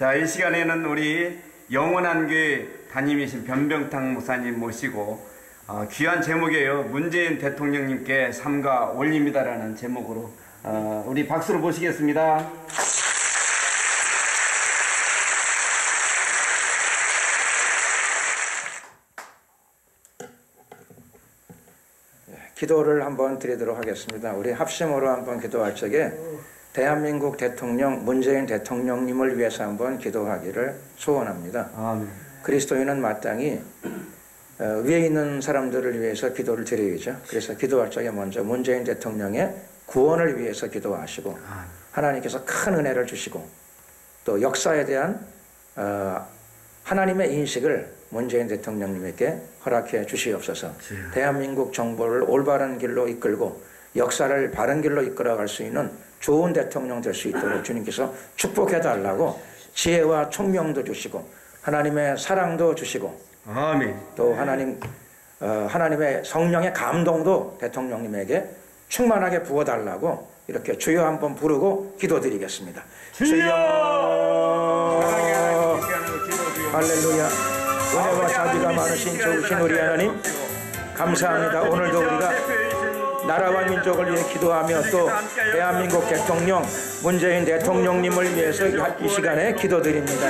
자, 이 시간에는 우리 영원한 교회 담임이신 변병탁 목사님 모시고 귀한 제목이에요. 문재인 대통령님께 삼가 올립니다라는 제목으로 우리 박수로 모시겠습니다. 기도를 한번 드리도록 하겠습니다. 우리 합심으로 한번 기도할 적에 대한민국 대통령 문재인 대통령님을 위해서 한번 기도하기를 소원합니다. 아멘. 그리스도인은 마땅히 위에 있는 사람들을 위해서 기도를 드려야죠. 그래서 기도할 적에 먼저 문재인 대통령의 구원을 위해서 기도하시고 하나님께서 큰 은혜를 주시고 또 역사에 대한 하나님의 인식을 문재인 대통령님에게 허락해 주시옵소서. 대한민국 정부를 올바른 길로 이끌고 역사를 바른 길로 이끌어갈 수 있는 좋은 대통령 될 수 있도록 주님께서 축복해 달라고 지혜와 총명도 주시고 하나님의 사랑도 주시고 아멘. 또 하나님의 성령의 감동도 대통령님에게 충만하게 부어달라고 이렇게 주여 한번 부르고 기도드리겠습니다. 주여! 할렐루야. 은혜와 자비가 많으신 좋으신 우리 하나님 감사합니다. 오늘도 우리가 나라와 민족을 위해 기도하며 또 대한민국 대통령 문재인 대통령님을 위해서 이 시간에 기도드립니다.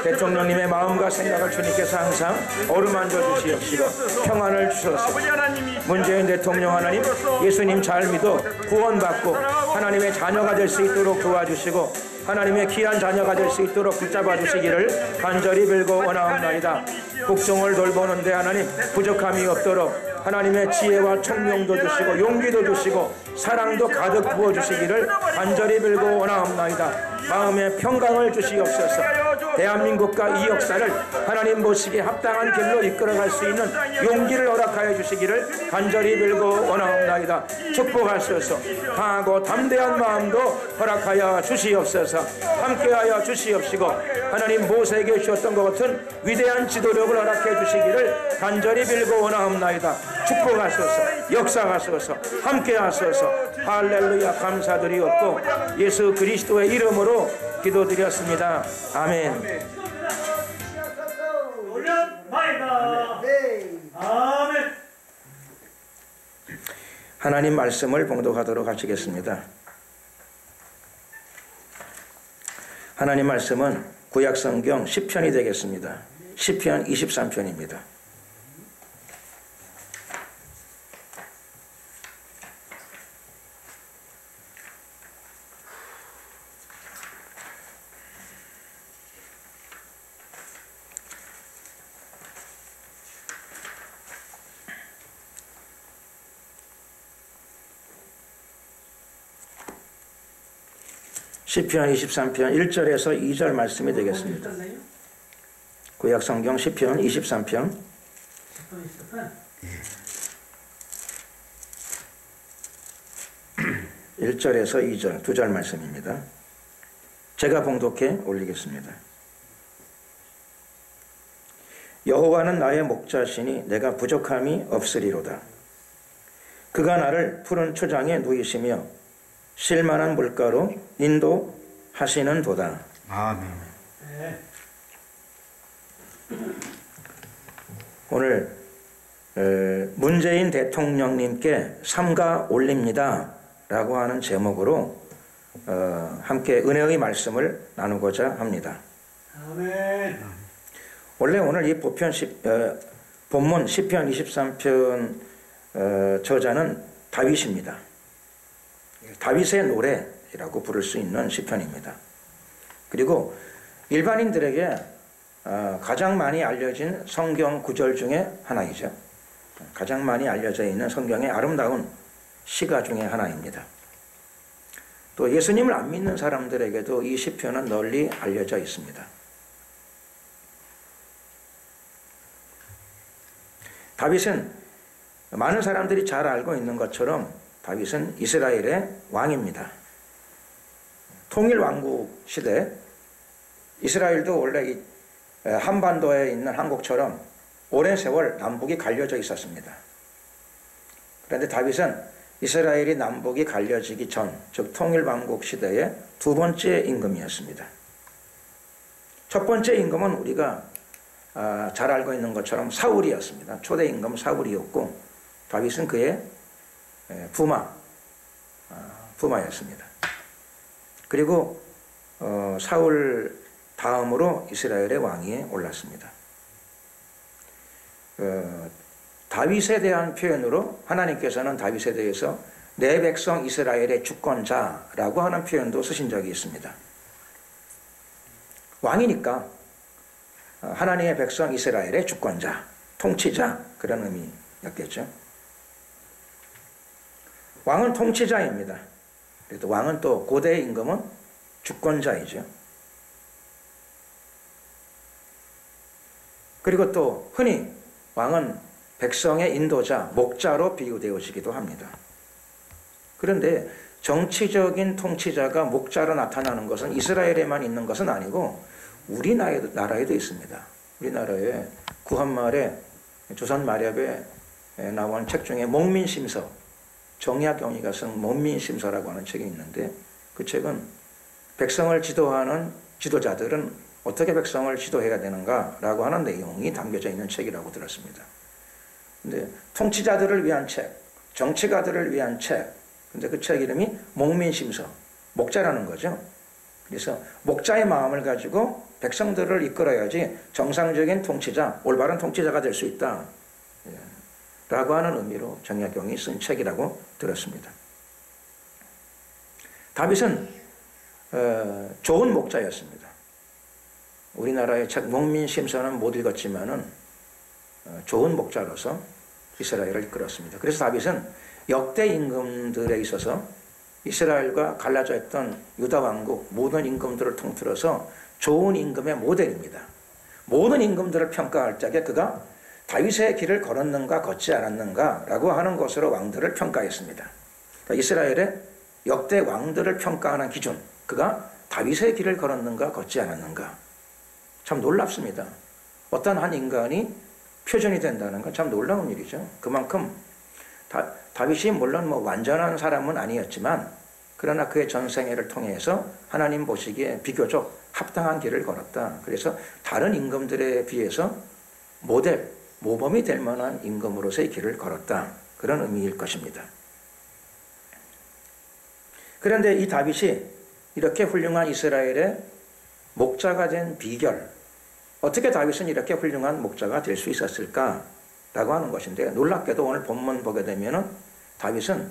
대통령님의 마음과 생각을 주님께서 항상 어루만져 주시옵시고 평안을 주셔서 문재인 대통령 하나님 예수님 잘 믿어 구원받고 하나님의 자녀가 될 수 있도록 도와주시고 하나님의 귀한 자녀가 될 수 있도록 붙잡아 주시기를 간절히 빌고 원하옵나이다. 국정을 돌보는데 하나님 부족함이 없도록 하나님의 지혜와 총명도 주시고 용기도 주시고 사랑도 가득 부어주시기를 간절히 빌고 원하옵나이다. 마음의 평강을 주시옵소서. 대한민국과 이 역사를 하나님 보시기에 합당한 길로 이끌어갈 수 있는 용기를 허락하여 주시기를 간절히 빌고 원하옵나이다. 축복하소서. 강하고 담대한 마음도 허락하여 주시옵소서. 함께하여 주시옵시고 하나님 모세에게 주셨던 것 같은 위대한 지도력을 허락해 주시기를 간절히 빌고 원하옵나이다. 축복하소서. 역사하소서. 함께하소서. 할렐루야. 감사드리옵고 예수 그리스도의 이름으로 기도드렸습니다. 아멘. 하나님 말씀을 봉독하도록 하시겠습니다. 하나님 말씀은 구약성경 시편이 되겠습니다. 시편 23편입니다. 시편 23편 1절에서 2절 말씀이 되겠습니다. 구약성경 시편 23편 1절에서 2절 두 절 말씀입니다. 제가 봉독해 올리겠습니다. 여호와는 나의 목자시니 내가 부족함이 없으리로다. 그가 나를 푸른 초장에 누이시며 쉴만한 물가로 인도하시는 도다. 아멘. 오늘 문재인 대통령님께 삼가 올립니다 라고 하는 제목으로 함께 은혜의 말씀을 나누고자 합니다. 아멘. 원래 오늘 이 본문 시편 23편 저자는 다윗입니다. 다윗의 노래라고 부를 수 있는 시편입니다. 그리고 일반인들에게 가장 많이 알려진 성경 구절 중에 하나이죠. 가장 많이 알려져 있는 성경의 아름다운 시가 중에 하나입니다. 또 예수님을 안 믿는 사람들에게도 이 시편은 널리 알려져 있습니다. 다윗은 많은 사람들이 잘 알고 있는 것처럼 다윗은 이스라엘의 왕입니다. 통일왕국 시대 이스라엘도 원래 한반도에 있는 한국처럼 오랜 세월 남북이 갈려져 있었습니다. 그런데 다윗은 이스라엘이 남북이 갈려지기 전, 즉 통일왕국 시대의 두 번째 임금이었습니다. 첫 번째 임금은 우리가 잘 알고 있는 것처럼 사울이었습니다. 초대 임금 사울이었고 다윗은 그의 부마였습니다. 그리고 사울 다음으로 이스라엘의 왕위에 올랐습니다. 다윗에 대한 표현으로 하나님께서는 다윗에 대해서 내 백성 이스라엘의 주권자라고 하는 표현도 쓰신 적이 있습니다. 왕이니까 하나님의 백성 이스라엘의 주권자, 통치자, 그런 의미였겠죠. 왕은 통치자입니다. 그래도 왕은 또 고대 임금은 주권자이죠. 그리고 또 흔히 왕은 백성의 인도자, 목자로 비유되어지기도 합니다. 그런데 정치적인 통치자가 목자로 나타나는 것은 이스라엘에만 있는 것은 아니고 우리나라에도 있습니다. 우리나라에 구한말에 조선 마렵에 나온 책 중에 목민심서, 정약용이가 쓴 목민심서라고 하는 책이 있는데 그 책은 백성을 지도하는 지도자들은 어떻게 백성을 지도해야 되는가라고 하는 내용이 담겨져 있는 책이라고 들었습니다. 근데 통치자들을 위한 책, 정치가들을 위한 책, 근데 그 책 이름이 목민심서, 목자라는 거죠. 그래서 목자의 마음을 가지고 백성들을 이끌어야지 정상적인 통치자, 올바른 통치자가 될 수 있다 라고 하는 의미로 정약용이 쓴 책이라고 들었습니다. 다윗은 좋은 목자였습니다. 우리나라의 책 목민심서는 못 읽었지만은 좋은 목자로서 이스라엘을 이끌었습니다. 그래서 다윗은 역대 임금들에 있어서 이스라엘과 갈라져 있던 유다 왕국 모든 임금들을 통틀어서 좋은 임금의 모델입니다. 모든 임금들을 평가할 적에 그가 다윗의 길을 걸었는가 걷지 않았는가 라고 하는 것으로 왕들을 평가했습니다. 그러니까 이스라엘의 역대 왕들을 평가하는 기준, 그가 다윗의 길을 걸었는가 걷지 않았는가. 참 놀랍습니다. 어떤 한 인간이 표준이 된다는 건 참 놀라운 일이죠. 그만큼 다윗이 물론 완전한 사람은 아니었지만 그러나 그의 전생애를 통해서 하나님 보시기에 비교적 합당한 길을 걸었다. 그래서 다른 임금들에 비해서 모범이 될 만한 임금으로서의 길을 걸었다. 그런 의미일 것입니다. 그런데 이 다윗이 이렇게 훌륭한 이스라엘의 목자가 된 비결, 어떻게 다윗은 이렇게 훌륭한 목자가 될 수 있었을까라고 하는 것인데, 놀랍게도 오늘 본문 보게 되면은 다윗은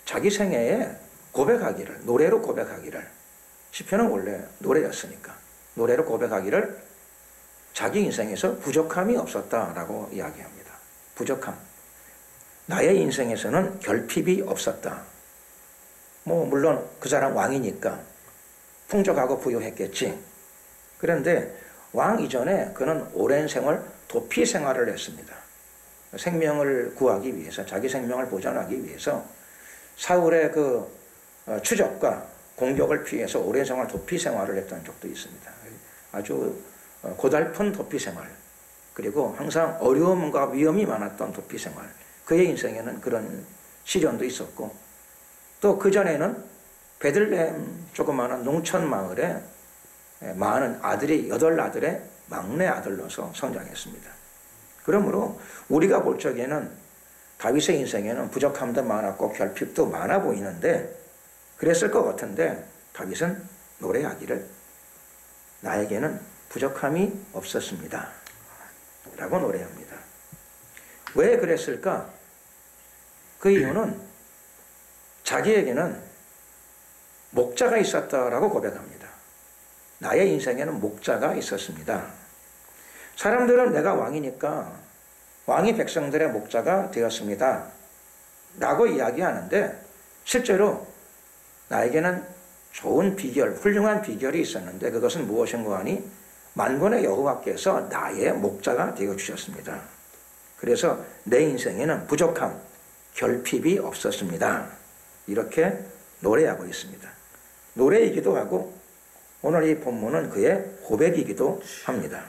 자기 생애에 고백하기를, 노래로 고백하기를, 시편은 원래 노래였으니까 노래로 고백하기를 자기 인생에서 부족함이 없었다라고 이야기합니다. 부족함. 나의 인생에서는 결핍이 없었다. 물론 그 사람 왕이니까 풍족하고 부유했겠지. 그런데 왕 이전에 그는 오랜 생활, 도피 생활을 했습니다. 생명을 구하기 위해서, 자기 생명을 보존하기 위해서 사울의 그 추적과 공격을 피해서 오랜 생활 도피 생활을 했던 적도 있습니다. 아주 고달픈 도피 생활, 그리고 항상 어려움과 위험이 많았던 도피 생활. 그의 인생에는 그런 시련도 있었고, 또 그전에는 베들레헴 조그마한 농촌 마을에 많은 아들이 8아들의 막내 아들로서 성장했습니다. 그러므로 우리가 볼 적에는 다윗의 인생에는 부족함도 많았고 결핍도 많아 보이는데, 그랬을 것 같은데 다윗은 노래하기를 나에게는 부족함이 없었습니다 라고 노래합니다. 왜 그랬을까? 그 이유는 자기에게는 목자가 있었다라고 고백합니다. 나의 인생에는 목자가 있었습니다. 사람들은 내가 왕이니까 왕이 백성들의 목자가 되었습니다 라고 이야기하는데, 실제로 나에게는 좋은 비결, 훌륭한 비결이 있었는데 그것은 무엇인가 하니 만군의 여호와께서 나의 목자가 되어주셨습니다. 그래서 내 인생에는 부족함, 결핍이 없었습니다. 이렇게 노래하고 있습니다. 노래이기도 하고 오늘 이 본문은 그의 고백이기도 합니다.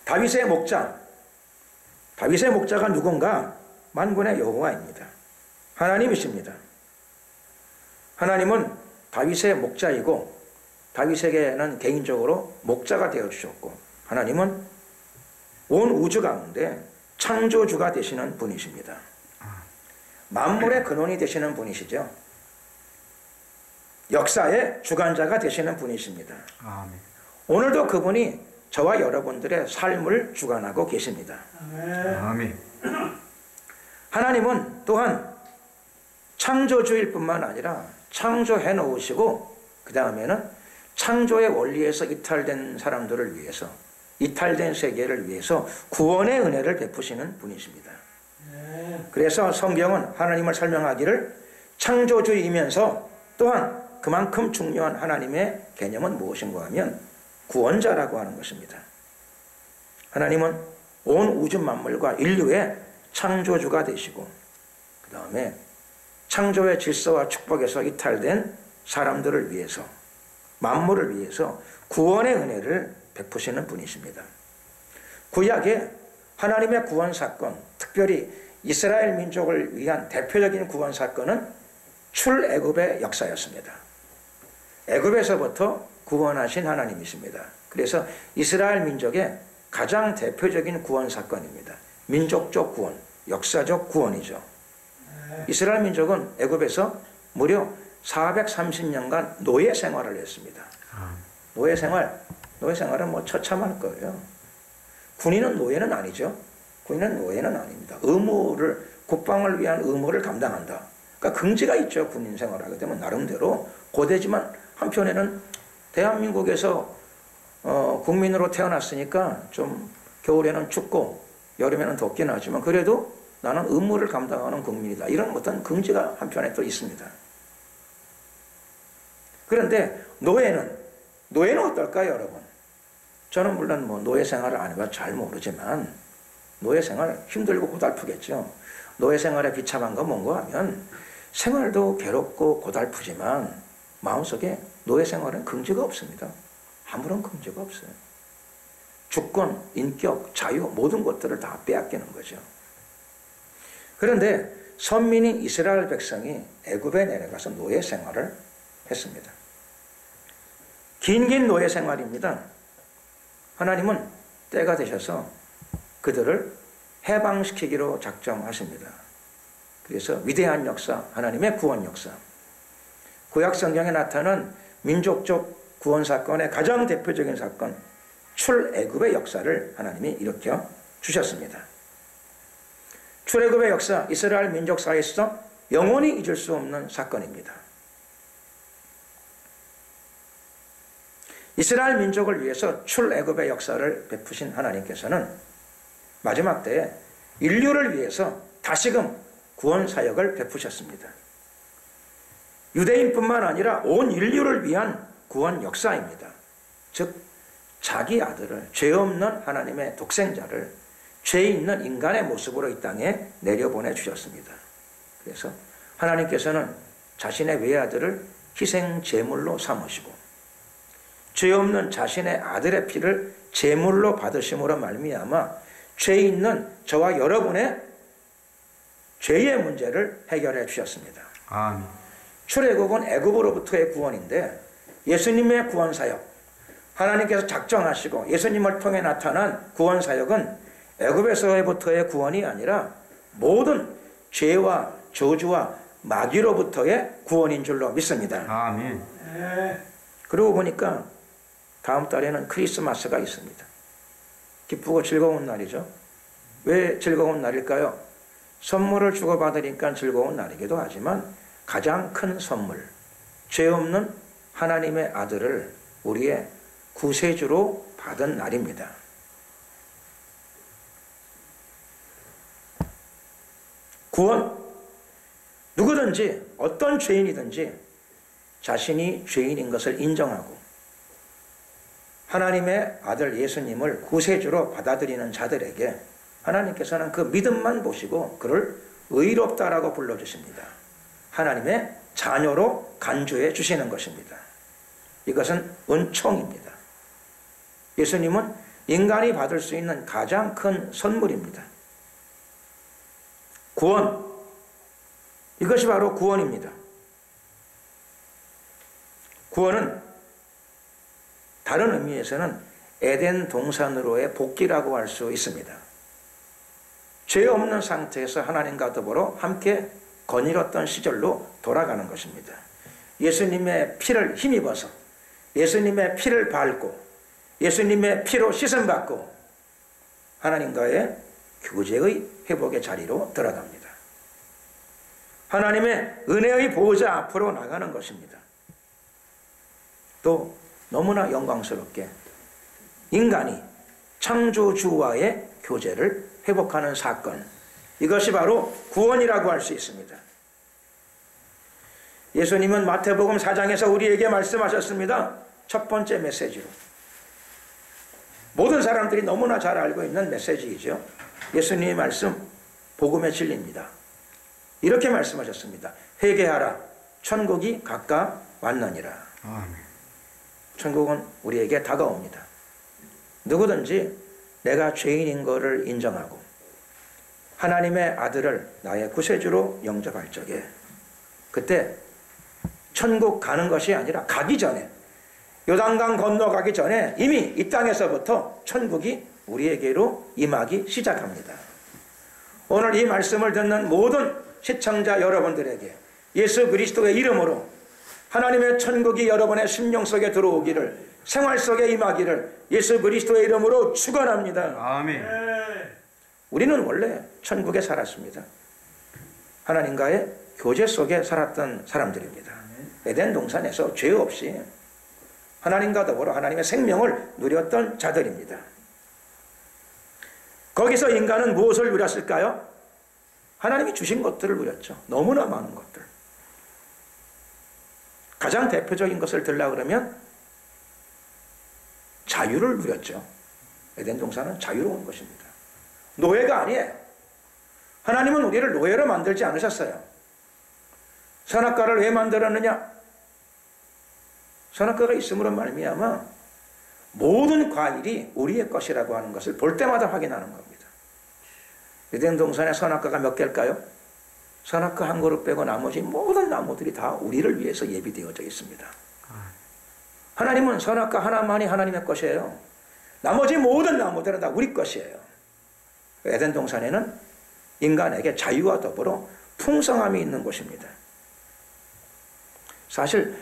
다윗의 목자, 다윗의 목자가 누군가? 만군의 여호와입니다. 하나님이십니다. 하나님은 다윗의 목자이고 다윗에게는 개인적으로 목자가 되어주셨고, 하나님은 온 우주 가운데 창조주가 되시는 분이십니다. 만물의 근원이 되시는 분이시죠. 역사의 주관자가 되시는 분이십니다. 아멘. 오늘도 그분이 저와 여러분들의 삶을 주관하고 계십니다. 아멘. 하나님은 또한 창조주일 뿐만 아니라 창조해 놓으시고, 그 다음에는 창조의 원리에서 이탈된 사람들을 위해서, 이탈된 세계를 위해서 구원의 은혜를 베푸시는 분이십니다. 그래서 성경은 하나님을 설명하기를 창조주이면서 또한 그만큼 중요한 하나님의 개념은 무엇인가 하면 구원자라고 하는 것입니다. 하나님은 온 우주 만물과 인류의 창조주가 되시고, 그 다음에 창조의 질서와 축복에서 이탈된 사람들을 위해서, 만물을 위해서 구원의 은혜를 베푸시는 분이십니다. 구약의 하나님의 구원 사건, 특별히 이스라엘 민족을 위한 대표적인 구원 사건은 출애굽의 역사였습니다. 애굽에서부터 구원하신 하나님이십니다. 그래서 이스라엘 민족의 가장 대표적인 구원 사건입니다. 민족적 구원, 역사적 구원이죠. 이스라엘 민족은 애굽에서 무려 430년간 노예 생활을 했습니다. 노예 생활은 뭐 처참할 거예요. 군인은 노예는 아니죠. 군인은 노예는 아닙니다. 국방을 위한 의무를 감당한다. 그러니까 긍지가 있죠. 군인 생활하게 되면 나름대로. 고되지만 한편에는 대한민국에서 국민으로 태어났으니까 좀 겨울에는 춥고 여름에는 덥긴 하지만 그래도 나는 의무를 감당하는 국민이다. 이런 어떤 긍지가 한편에 또 있습니다. 그런데 노예는 어떨까요, 여러분? 저는 물론 뭐 노예 생활을 안 해봐 잘 모르지만 노예 생활 힘들고 고달프겠죠. 노예 생활의 비참한 건 뭔가 하면 생활도 괴롭고 고달프지만 마음속에 노예 생활은 긍지가 없습니다. 아무런 긍지가 없어요. 주권, 인격, 자유 모든 것들을 다 빼앗기는 거죠. 그런데 선민인 이스라엘 백성이 애굽에 내려가서 노예 생활을 했습니다. 긴 노예 생활입니다. 하나님은 때가 되셔서 그들을 해방시키기로 작정하십니다. 그래서 위대한 역사, 하나님의 구원 역사. 구약 성경에 나타난 민족적 구원 사건의 가장 대표적인 사건, 출애굽의 역사를 하나님이 일으켜 주셨습니다. 출애굽의 역사, 이스라엘 민족 사이에서 영원히 잊을 수 없는 사건입니다. 이스라엘 민족을 위해서 출애굽의 역사를 베푸신 하나님께서는 마지막 때에 인류를 위해서 다시금 구원 사역을 베푸셨습니다. 유대인뿐만 아니라 온 인류를 위한 구원 역사입니다. 즉 자기 아들을, 죄 없는 하나님의 독생자를 죄 있는 인간의 모습으로 이 땅에 내려보내 주셨습니다. 그래서 하나님께서는 자신의 외아들을 희생 제물로 삼으시고 죄 없는 자신의 아들의 피를 제물로 받으심으로 말미암아 죄 있는 저와 여러분의 죄의 문제를 해결해 주셨습니다. 아멘. 출애굽은 애굽으로부터의 구원인데 예수님의 구원 사역, 하나님께서 작정하시고 예수님을 통해 나타난 구원 사역은 애굽에서부터의 구원이 아니라 모든 죄와 저주와 마귀로부터의 구원인 줄로 믿습니다. 아멘. 그러고 보니까 다음 달에는 크리스마스가 있습니다. 기쁘고 즐거운 날이죠. 왜 즐거운 날일까요? 선물을 주고받으니까 즐거운 날이기도 하지만 가장 큰 선물, 죄 없는 하나님의 아들을 우리의 구세주로 받은 날입니다. 구원, 누구든지 어떤 죄인이든지 자신이 죄인인 것을 인정하고 하나님의 아들 예수님을 구세주로 받아들이는 자들에게 하나님께서는 그 믿음만 보시고 그를 의롭다라고 불러주십니다. 하나님의 자녀로 간주해 주시는 것입니다. 이것은 은총입니다. 예수님은 인간이 받을 수 있는 가장 큰 선물입니다. 구원, 이것이 바로 구원입니다. 구원은 다른 의미에서는 에덴 동산으로의 복귀라고 할 수 있습니다. 죄 없는 상태에서 하나님과 더불어 함께 거닐었던 시절로 돌아가는 것입니다. 예수님의 피를 힘입어서 예수님의 피를 밟고 예수님의 피로 씻음받고 하나님과의 교제의 회복의 자리로 들어갑니다. 하나님의 은혜의 보호자 앞으로 나가는 것입니다. 또 너무나 영광스럽게 인간이 창조주와의 교제를 회복하는 사건, 이것이 바로 구원이라고 할 수 있습니다. 예수님은 마태복음 4장에서 우리에게 말씀하셨습니다. 첫 번째 메시지로. 모든 사람들이 너무나 잘 알고 있는 메시지이죠. 예수님의 말씀, 복음의 진리입니다. 이렇게 말씀하셨습니다. 회개하라, 천국이 가까 왔느니라. 아멘. 천국은 우리에게 다가옵니다. 누구든지 내가 죄인인 것을 인정하고 하나님의 아들을 나의 구세주로 영접할 적에 그때 천국 가는 것이 아니라 가기 전에, 요단강 건너가기 전에 이미 이 땅에서부터 천국이 우리에게로 임하기 시작합니다. 오늘 이 말씀을 듣는 모든 시청자 여러분들에게 예수 그리스도의 이름으로 하나님의 천국이 여러분의 심령 속에 들어오기를, 생활 속에 임하기를 예수 그리스도의 이름으로 축원합니다. 아멘. 우리는 원래 천국에 살았습니다. 하나님과의 교제 속에 살았던 사람들입니다. 에덴 동산에서 죄 없이 하나님과 더불어 하나님의 생명을 누렸던 자들입니다. 거기서 인간은 무엇을 누렸을까요? 하나님이 주신 것들을 누렸죠. 너무나 많은 것들. 가장 대표적인 것을 들려고 그러면 자유를 누렸죠. 에덴 동산은 자유로운 것입니다. 노예가 아니에요. 하나님은 우리를 노예로 만들지 않으셨어요. 선악과를 왜 만들었느냐? 선악과가 있음으로 말미암아 모든 과일이 우리의 것이라고 하는 것을 볼 때마다 확인하는 겁니다. 에덴 동산의 선악과가 몇 개일까요? 선악과 한 그루 빼고 나머지 모든 나무들이 다 우리를 위해서 예비되어져 있습니다. 하나님은 선악과 하나만이 하나님의 것이에요. 나머지 모든 나무들은 다 우리 것이에요. 에덴 동산에는 인간에게 자유와 더불어 풍성함이 있는 곳입니다. 사실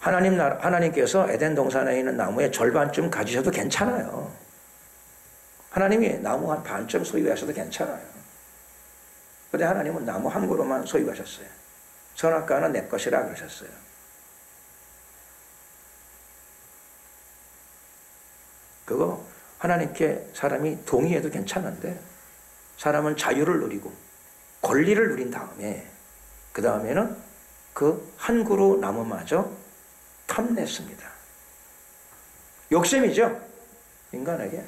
하나님께서 에덴 동산에 있는 나무의 절반쯤 가지셔도 괜찮아요. 하나님이 나무 한 반쯤 소유하셔도 괜찮아요. 그런데 하나님은 나무 한 그루만 소유하셨어요. 선악과는 내 것이라 그러셨어요. 그거 하나님께 사람이 동의해도 괜찮은데 사람은 자유를 누리고 권리를 누린 다음에 그 다음에는 그 한 그루 나무마저 탐냈습니다. 욕심이죠. 인간에게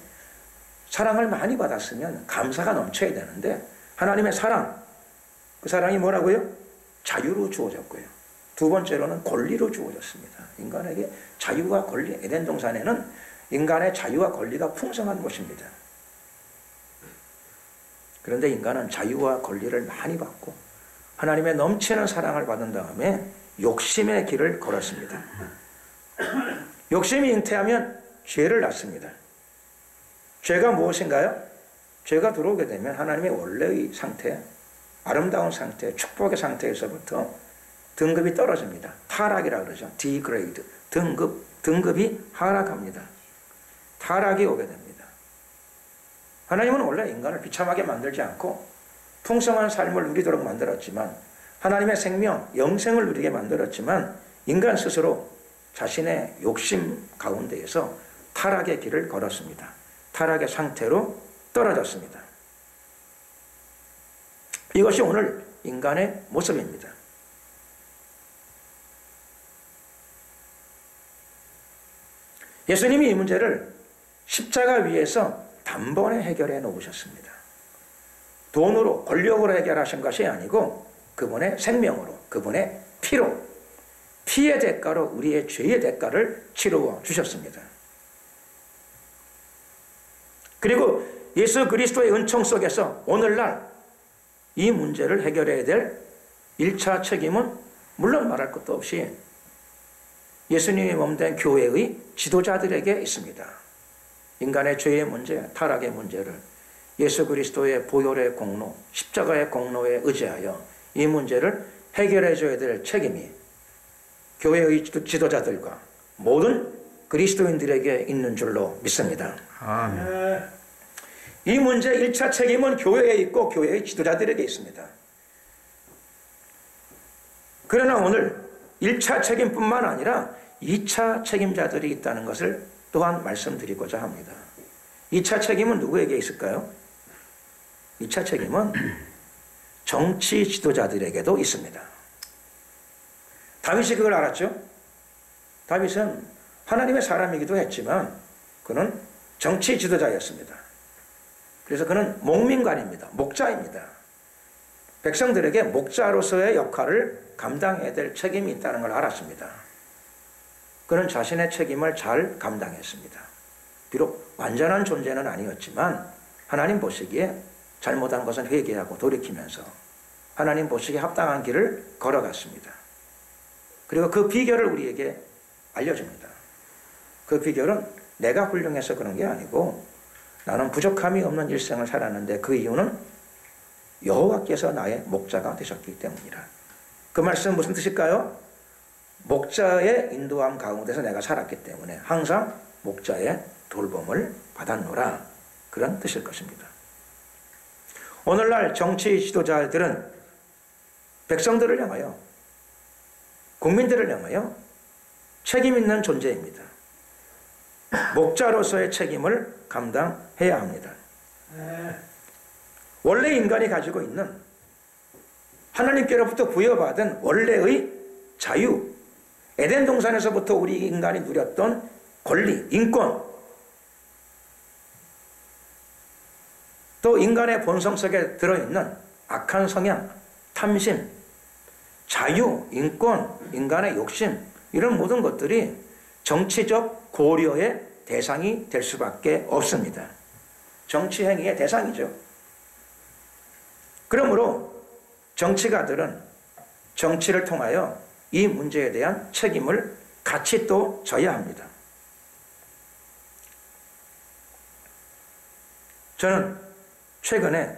사랑을 많이 받았으면 감사가 넘쳐야 되는데 하나님의 사랑, 그 사랑이 뭐라고요? 자유로 주어졌고요. 두 번째로는 권리로 주어졌습니다. 인간에게 자유와 권리, 에덴 동산에는 인간의 자유와 권리가 풍성한 곳입니다. 그런데 인간은 자유와 권리를 많이 받고 하나님의 넘치는 사랑을 받은 다음에 욕심의 길을 걸었습니다. 욕심이 잉태하면 죄를 낳습니다. 죄가 무엇인가요? 죄가 들어오게 되면 하나님의 원래의 상태, 아름다운 상태, 축복의 상태에서부터 등급이 떨어집니다. 타락이라고 그러죠. degrade, 등급이 하락합니다. 타락이 오게 됩니다. 하나님은 원래 인간을 비참하게 만들지 않고 풍성한 삶을 누리도록 만들었지만, 하나님의 생명, 영생을 누리게 만들었지만 인간 스스로 자신의 욕심 가운데에서 타락의 길을 걸었습니다. 타락의 상태로 떨어졌습니다. 이것이 오늘 인간의 모습입니다. 예수님이 이 문제를 십자가 위에서 단번에 해결해 놓으셨습니다. 돈으로, 권력으로 해결하신 것이 아니고 그분의 생명으로, 그분의 피로, 피의 대가로 우리의 죄의 대가를 치루어 주셨습니다. 그리고 예수 그리스도의 은총 속에서 오늘날 이 문제를 해결해야 될 1차 책임은 물론 말할 것도 없이 예수님이 몸된 교회의 지도자들에게 있습니다. 인간의 죄의 문제, 타락의 문제를 예수 그리스도의 보혈의 공로, 십자가의 공로에 의지하여 이 문제를 해결해 줘야 될 책임이 교회의 지도자들과 모든 그리스도인들에게 있는 줄로 믿습니다. 아멘. 이 문제 1차 책임은 교회에 있고 교회의 지도자들에게 있습니다. 그러나 오늘 1차 책임뿐만 아니라 2차 책임자들이 있다는 것을 또한 말씀드리고자 합니다. 2차 책임은 누구에게 있을까요? 2차 책임은 정치 지도자들에게도 있습니다. 다윗이 그걸 알았죠? 다윗은 하나님의 사람이기도 했지만 그는 정치 지도자였습니다. 그래서 그는 목민관입니다. 목자입니다. 백성들에게 목자로서의 역할을 감당해야 될 책임이 있다는 걸 알았습니다. 그는 자신의 책임을 잘 감당했습니다. 비록 완전한 존재는 아니었지만 하나님 보시기에 잘못한 것은 회개하고 돌이키면서 하나님 보시기에 합당한 길을 걸어갔습니다. 그리고 그 비결을 우리에게 알려줍니다. 그 비결은 내가 훌륭해서 그런 게 아니고 나는 부족함이 없는 일생을 살았는데 그 이유는 여호와께서 나의 목자가 되셨기 때문이라. 그 말씀은 무슨 뜻일까요? 목자의 인도함 가운데서 내가 살았기 때문에 항상 목자의 돌봄을 받았노라. 그런 뜻일 것입니다. 오늘날 정치 지도자들은 백성들을 향하여 국민들을 향하여 책임 있는 존재입니다. 목자로서의 책임을 감당해야 합니다. 원래 인간이 가지고 있는 하나님께로부터 부여받은 원래의 자유, 에덴 동산에서부터 우리 인간이 누렸던 권리, 인권, 또 인간의 본성 속에 들어있는 악한 성향, 탐심, 자유, 인권, 인간의 욕심, 이런 모든 것들이 정치적 고려의 대상이 될 수밖에 없습니다. 정치 행위의 대상이죠. 그러므로 정치가들은 정치를 통하여 이 문제에 대한 책임을 같이 또 져야 합니다. 저는 최근에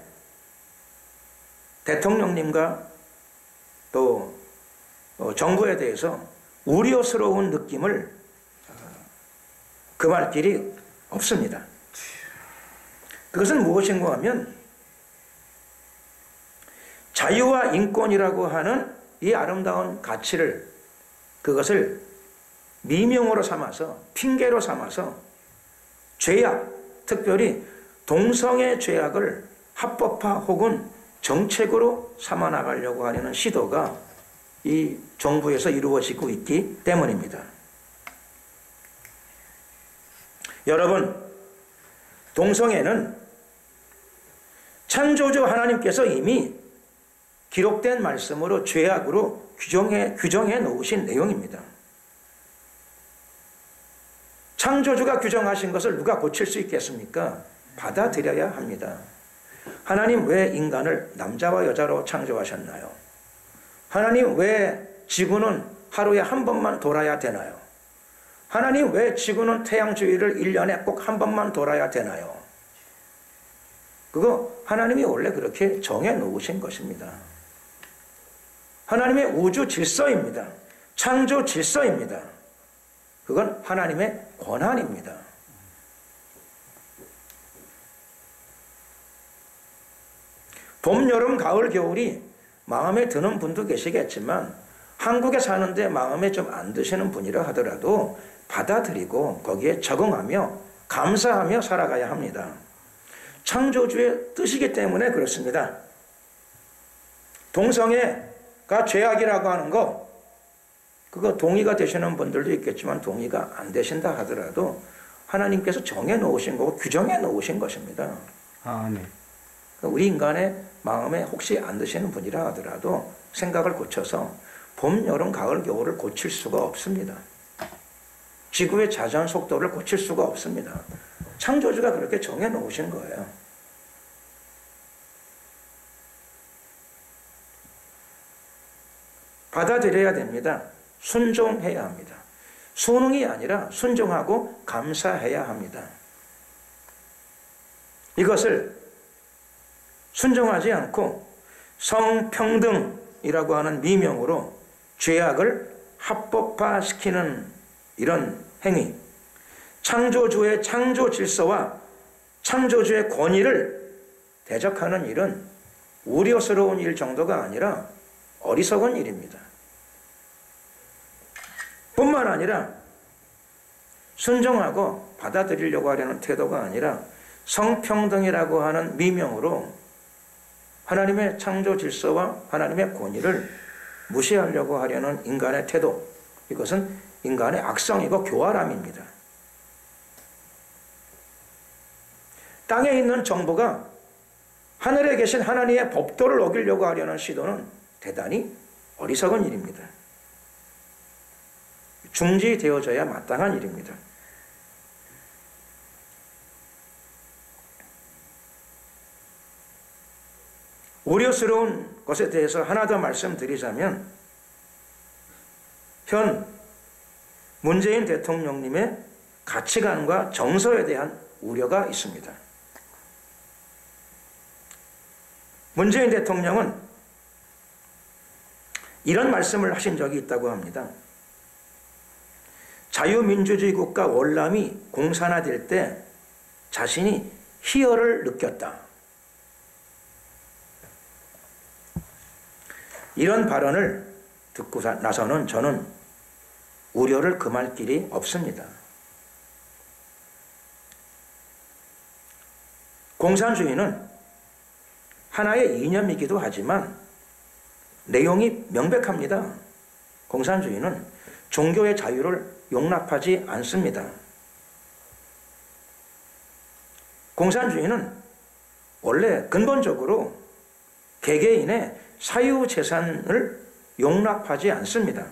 대통령님과 또 정부에 대해서 우려스러운 느낌을 금할 길이 없습니다. 그것은 무엇인가 하면 자유와 인권이라고 하는 이 아름다운 가치를 그것을 미명으로 삼아서 핑계로 삼아서 죄악, 특별히 동성애 죄악을 합법화 혹은 정책으로 삼아 나가려고 하려는 시도가 이 정부에서 이루어지고 있기 때문입니다. 여러분, 동성애는 창조주 하나님께서 이미 기록된 말씀으로 죄악으로 규정해 놓으신 내용입니다. 창조주가 규정하신 것을 누가 고칠 수 있겠습니까? 받아들여야 합니다. 하나님 왜 인간을 남자와 여자로 창조하셨나요? 하나님 왜 지구는 하루에 한 번만 돌아야 되나요? 하나님 왜 지구는 태양 주위를 1년에 꼭 한 번만 돌아야 되나요? 그거 하나님이 원래 그렇게 정해 놓으신 것입니다. 하나님의 우주 질서입니다. 창조 질서입니다. 그건 하나님의 권한입니다. 봄, 여름, 가을, 겨울이 마음에 드는 분도 계시겠지만 한국에 사는데 마음에 좀 안 드시는 분이라 하더라도 받아들이고 거기에 적응하며 감사하며 살아가야 합니다. 창조주의 뜻이기 때문에 그렇습니다. 동성애가 죄악이라고 하는 거 그거 동의가 되시는 분들도 있겠지만 동의가 안 되신다 하더라도 하나님께서 정해 놓으신 거고 규정해 놓으신 것입니다. 아멘. 우리 인간의 마음에 혹시 안 드시는 분이라 하더라도 생각을 고쳐서 봄, 여름, 가을, 겨울을 고칠 수가 없습니다. 지구의 자전 속도를 고칠 수가 없습니다. 창조주가 그렇게 정해 놓으신 거예요. 받아들여야 됩니다. 순종해야 합니다. 순응이 아니라 순종하고 감사해야 합니다. 이것을 순종하지 않고 성평등이라고 하는 미명으로 죄악을 합법화시키는 이런 행위, 창조주의 창조 질서와 창조주의 권위를 대적하는 일은 우려스러운 일 정도가 아니라 어리석은 일입니다. 뿐만 아니라 순종하고 받아들이려고 하려는 태도가 아니라 성평등이라고 하는 미명으로 하나님의 창조 질서와 하나님의 권위를 무시하려고 하려는 인간의 태도, 이것은 인간의 악성이고 교활함입니다. 땅에 있는 정부가 하늘에 계신 하나님의 법도를 어기려고 하려는 시도는 대단히 어리석은 일입니다. 중지되어져야 마땅한 일입니다. 우려스러운 것에 대해서 하나 더 말씀드리자면, 현 문재인 대통령님의 가치관과 정서에 대한 우려가 있습니다. 문재인 대통령은 이런 말씀을 하신 적이 있다고 합니다. 자유민주주의 국가 월남이 공산화될 때 자신이 희열을 느꼈다. 이런 발언을 듣고 나서는 저는 우려를 금할 길이 없습니다. 공산주의는 하나의 이념이기도 하지만 내용이 명백합니다. 공산주의는 종교의 자유를 용납하지 않습니다. 공산주의는 원래 근본적으로 개개인의 사유재산을 용납하지 않습니다.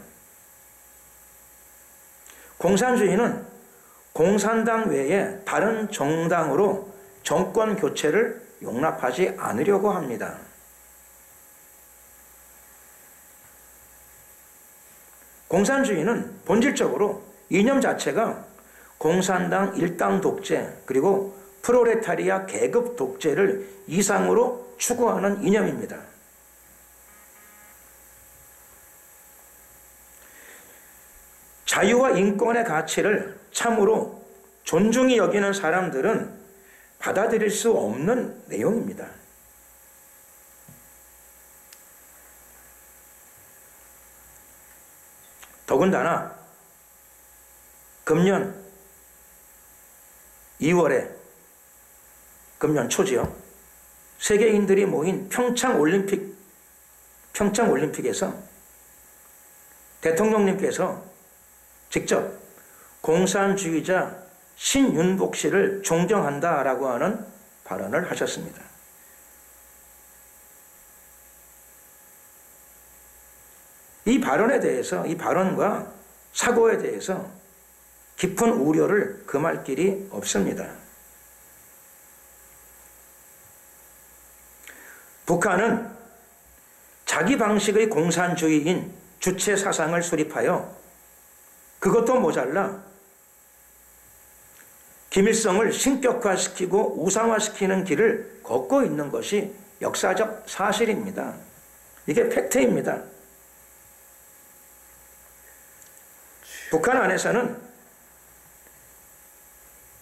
공산주의는 공산당 외에 다른 정당으로 정권 교체를 용납하지 않으려고 합니다. 공산주의는 본질적으로 이념 자체가 공산당 일당 독재 그리고 프롤레타리아 계급 독재를 이상으로 추구하는 이념입니다. 자유와 인권의 가치를 참으로 존중히 여기는 사람들은 받아들일 수 없는 내용입니다. 더군다나 금년 2월에 금년 초지요. 세계인들이 모인 평창올림픽에서 대통령님께서 직접 공산주의자 신윤복 씨를 존경한다라고 하는 발언을 하셨습니다. 이 발언에 대해서, 이 발언과 사고에 대해서 깊은 우려를 금할 길이 없습니다. 북한은 자기 방식의 공산주의인 주체 사상을 수립하여 그것도 모자라 김일성을 신격화시키고 우상화시키는 길을 걷고 있는 것이 역사적 사실입니다. 이게 팩트입니다. 북한 안에서는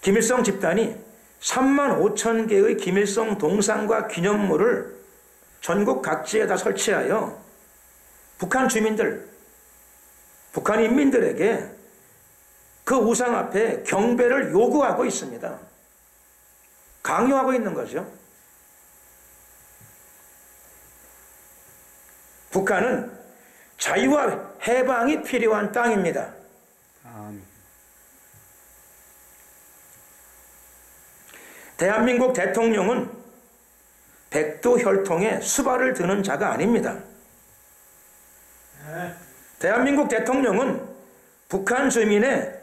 김일성 집단이 3만 5천 개의 김일성 동상과 기념물을 전국 각지에다 설치하여 북한 주민들, 북한 인민들에게 그 우상 앞에 경배를 요구하고 있습니다. 강요하고 있는 거죠. 북한은 자유와 해방이 필요한 땅입니다. 대한민국 대통령은 백두혈통에 수발을 드는 자가 아닙니다. 대한민국 대통령은 북한 주민의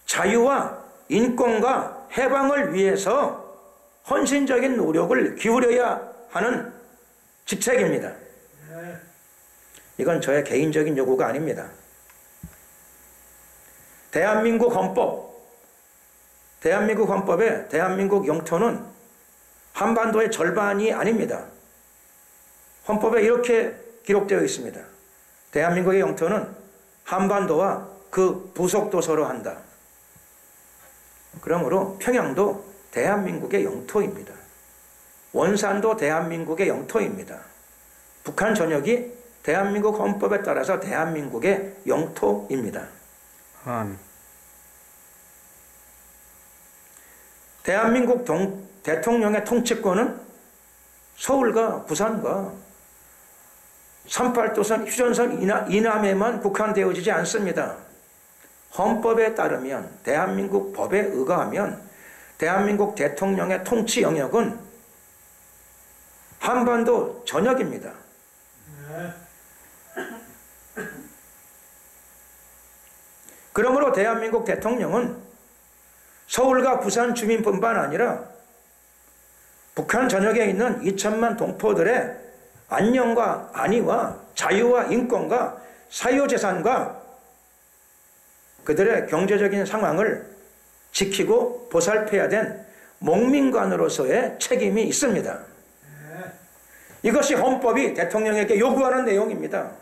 자유와 인권과 해방을 위해서 헌신적인 노력을 기울여야 하는 직책입니다. 이건 저의 개인적인 요구가 아닙니다. 대한민국 헌법에 대한민국 영토는 한반도의 절반이 아닙니다. 헌법에 이렇게 기록되어 있습니다. 대한민국의 영토는 한반도와 그 부속도 서로 한다. 그러므로 평양도 대한민국의 영토입니다. 원산도 대한민국의 영토입니다. 북한 전역이 대한민국 헌법에 따라서 대한민국의 영토입니다. 대한민국 대통령의 통치권은 서울과 부산과 38도선 휴전선 이남에만 국한되어지지 않습니다. 헌법에 따르면, 대한민국 법에 의거하면 대한민국 대통령의 통치 영역은 한반도 전역입니다. 그러므로 대한민국 대통령은 서울과 부산 주민뿐만 아니라 북한 전역에 있는 2천만 동포들의 안녕과 안위와 자유와 인권과 사유재산과 그들의 경제적인 상황을 지키고 보살펴야 된 목민관으로서의 책임이 있습니다. 이것이 헌법이 대통령에게 요구하는 내용입니다.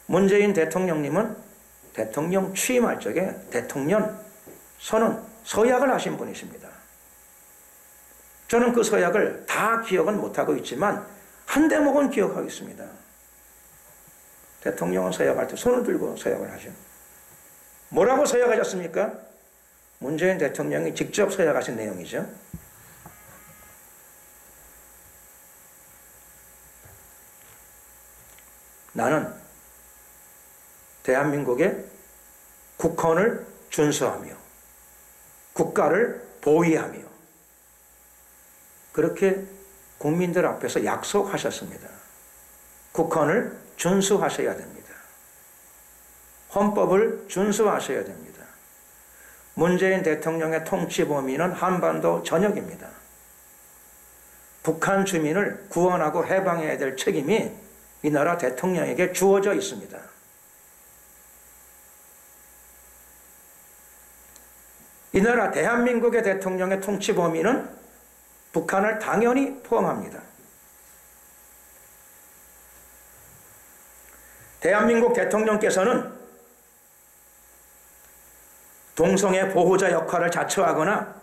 문재인 대통령님은 대통령 취임할 적에 대통령 선언, 서약을 하신 분이십니다. 저는 그 서약을 다 기억은 못하고 있지만 한 대목은 기억하고 있습니다. 대통령은 서약할 때 손을 들고 서약을 하죠. 뭐라고 서약하셨습니까? 문재인 대통령이 직접 서약하신 내용이죠. 나는 대한민국의 국헌을 준수하며 국가를 보위하며, 그렇게 국민들 앞에서 약속하셨습니다. 국헌을 준수하셔야 됩니다. 헌법을 준수하셔야 됩니다. 문재인 대통령의 통치 범위는 한반도 전역입니다. 북한 주민을 구원하고 해방해야 될 책임이 이 나라 대통령에게 주어져 있습니다. 이 나라 대한민국의 대통령의 통치 범위는 북한을 당연히 포함합니다. 대한민국 대통령께서는 동성애 보호자 역할을 자처하거나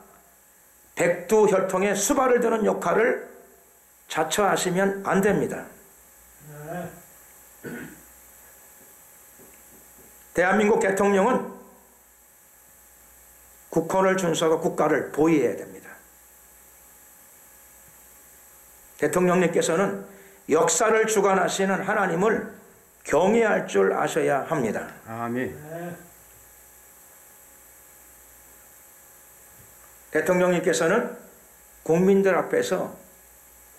백두혈통의 수발을 드는 역할을 자처하시면 안 됩니다. 대한민국 대통령은 국헌을 준수하고 국가를 보위해야 됩니다. 대통령님께서는 역사를 주관하시는 하나님을 경외할 줄 아셔야 합니다. 아멘. 대통령님께서는 국민들 앞에서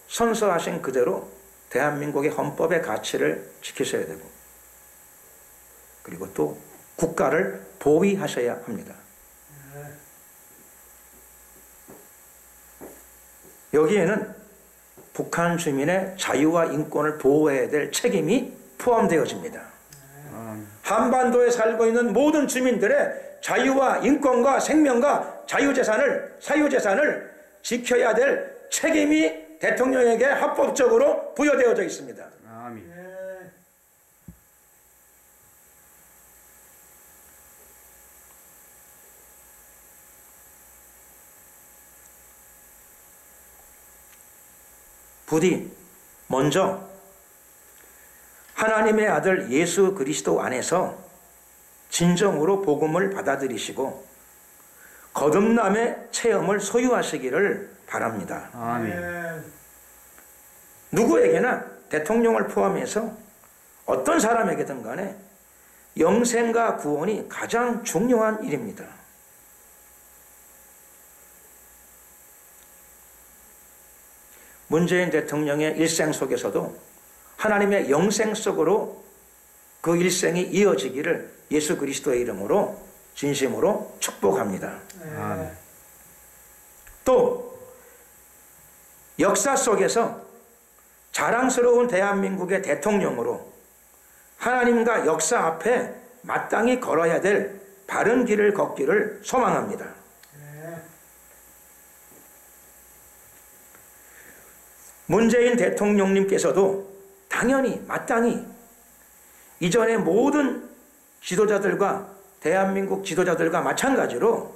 선서하신 그대로 대한민국의 헌법의 가치를 지키셔야 되고, 그리고 또 국가를 보위하셔야 합니다. 여기에는 북한 주민의 자유와 인권을 보호해야 될 책임이 포함되어집니다. 한반도에 살고 있는 모든 주민들의 자유와 인권과 생명과 자유재산을, 사유재산을 지켜야 될 책임이 대통령에게 합법적으로 부여되어져 있습니다. 아멘. 부디 먼저 하나님의 아들 예수 그리스도 안에서 진정으로 복음을 받아들이시고 거듭남의 체험을 소유하시기를 바랍니다. 아멘. 누구에게나 대통령을 포함해서 어떤 사람에게든 간에 영생과 구원이 가장 중요한 일입니다. 문재인 대통령의 일생 속에서도 하나님의 영생 속으로 그 일생이 이어지기를 예수 그리스도의 이름으로 진심으로 축복합니다. 또 역사 속에서 자랑스러운 대한민국의 대통령으로 하나님과 역사 앞에 마땅히 걸어야 될 바른 길을 걷기를 소망합니다. 문재인 대통령님께서도 당연히 마땅히 이전의 모든 지도자들과 대한민국 지도자들과 마찬가지로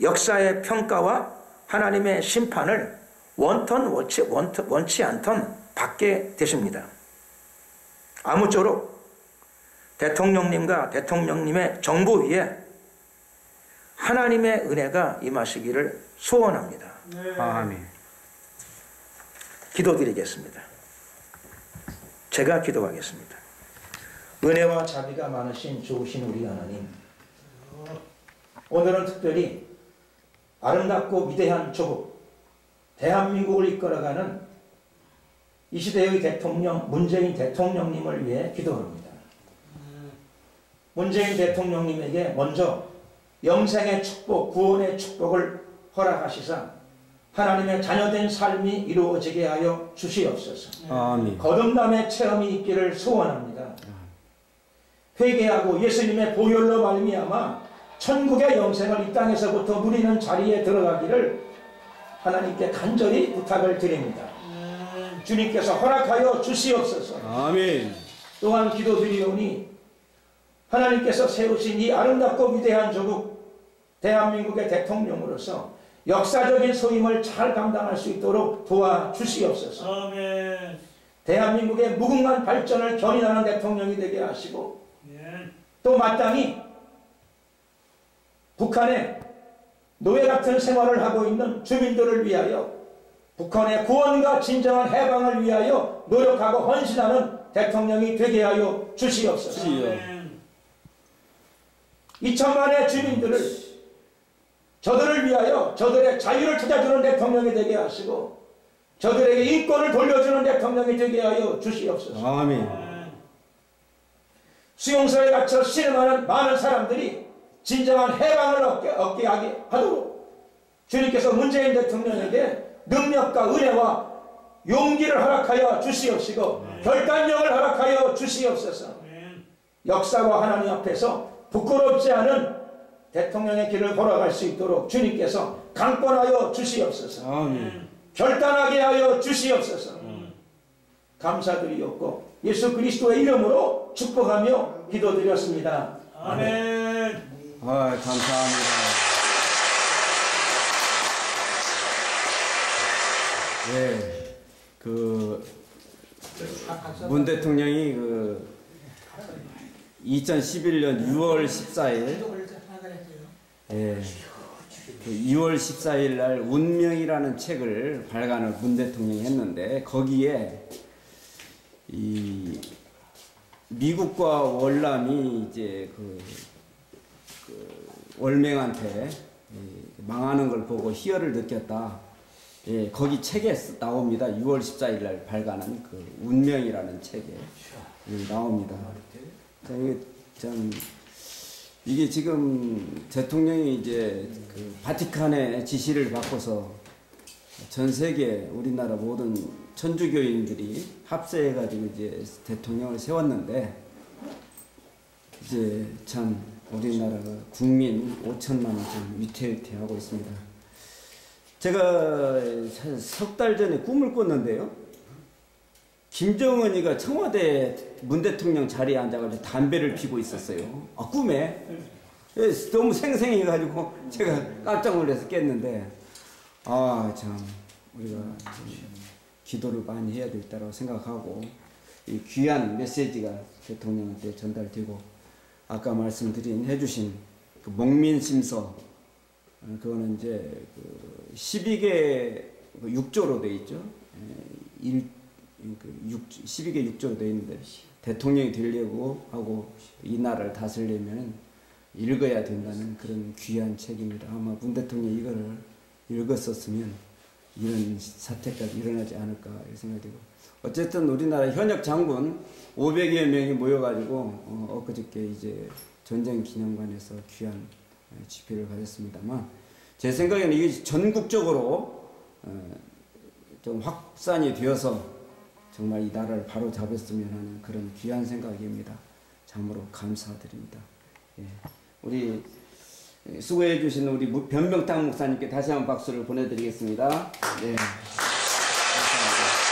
역사의 평가와 하나님의 심판을 원치 않던 받게 되십니다. 아무쪼록 대통령님과 대통령님의 정부 위에 하나님의 은혜가 임하시기를 소원합니다. 아멘. 기도드리겠습니다. 제가 기도하겠습니다. 은혜와 자비가 많으신 좋으신 우리 하나님, 오늘은 특별히 아름답고 위대한 조국 대한민국을 이끌어가는 이 시대의 대통령 문재인 대통령님을 위해 기도합니다. 문재인 대통령님에게 먼저 영생의 축복, 구원의 축복을 허락하시사 하나님의 자녀된 삶이 이루어지게 하여 주시옵소서. 아멘. 거듭남의 체험이 있기를 소원합니다. 회개하고 예수님의 보혈로 말미암아 천국의 영생을 이 땅에서부터 누리는 자리에 들어가기를 하나님께 간절히 부탁을 드립니다. 주님께서 허락하여 주시옵소서. 아멘. 또한 기도드리오니 하나님께서 세우신 이 아름답고 위대한 조국 대한민국의 대통령으로서 역사적인 소임을 잘 감당할 수 있도록 도와주시옵소서. 아멘. 대한민국의 무궁한 발전을 견인하는 대통령이 되게 하시고 또 마땅히 북한의 노예 같은 생활을 하고 있는 주민들을 위하여 북한의 구원과 진정한 해방을 위하여 노력하고 헌신하는 대통령이 되게 하여 주시옵소서. 2천만의 주민들을 저들을 위하여 저들의 자유를 찾아주는 대통령이 되게 하시고 저들에게 인권을 돌려주는 대통령이 되게 하여 주시옵소서. 아멘. 수용소에 갇혀 신음하는 많은 사람들이 진정한 해방을 얻게 하게 하도록 주님께서 문재인 대통령에게 능력과 은혜와 용기를 허락하여 주시옵시고 결단력을 허락하여 주시옵소서. 역사와 하나님 앞에서 부끄럽지 않은 대통령의 길을 걸어갈 수 있도록 주님께서 강권하여 주시옵소서. 아멘. 결단하게 하여 주시옵소서. 감사드리옵고 예수 그리스도의 이름으로 축복하며 기도드렸습니다. 아멘. 감사합니다. 네, 문 대통령이 2011년 6월 14일, 예, 2월 14일 날 운명이라는 책을 발간을 문 대통령이 했는데 거기에 이 미국과 월남이 이제 월맹한테 망하는 걸 보고 희열을 느꼈다. 예, 거기 책에 나옵니다. 6월 14일 날 발간한 그 운명이라는 책에 나옵니다. 이게 지금 대통령이 이제 그 바티칸의 지시를 받고서 전 세계 우리나라 모든 천주교인들이 합세해가지고 이제 대통령을 세웠는데 이제 참 우리나라가 국민 5천만이 좀 위태위태하고 있습니다. 제가 석 달 전에 꿈을 꿨는데요. 김정은이가 청와대 문 대통령 자리에 앉아가지고 담배를 피고 있었어요. 꿈에. 너무 생생해가지고 제가 깜짝 놀라서 깼는데, 참, 우리가 기도를 많이 해야 되겠다고 생각하고, 이 귀한 메시지가 대통령한테 전달되고, 아까 해주신 그 목민심서, 그거는 이제 12개 6조로 되어 있죠. 12개 6조로 되어 있는데 대통령이 되려고 하고 이 나라를 다스리려면 읽어야 된다는 그런 귀한 책입니다. 아마 문 대통령이 이거를 읽었었으면 이런 사태까지 일어나지 않을까 생각이 되고, 어쨌든 우리나라 현역 장군 500여 명이 모여가지고 엊그저께 이제 전쟁기념관에서 귀한 집회를 가졌습니다만, 제 생각에는 이게 전국적으로 좀 확산이 되어서 정말 이 나라를 바로 잡았으면 하는 그런 귀한 생각입니다. 참으로 감사드립니다. 예. 우리 수고해 주신 우리 변병탁 목사님께 다시 한번 박수를 보내드리겠습니다. 네. 감사합니다.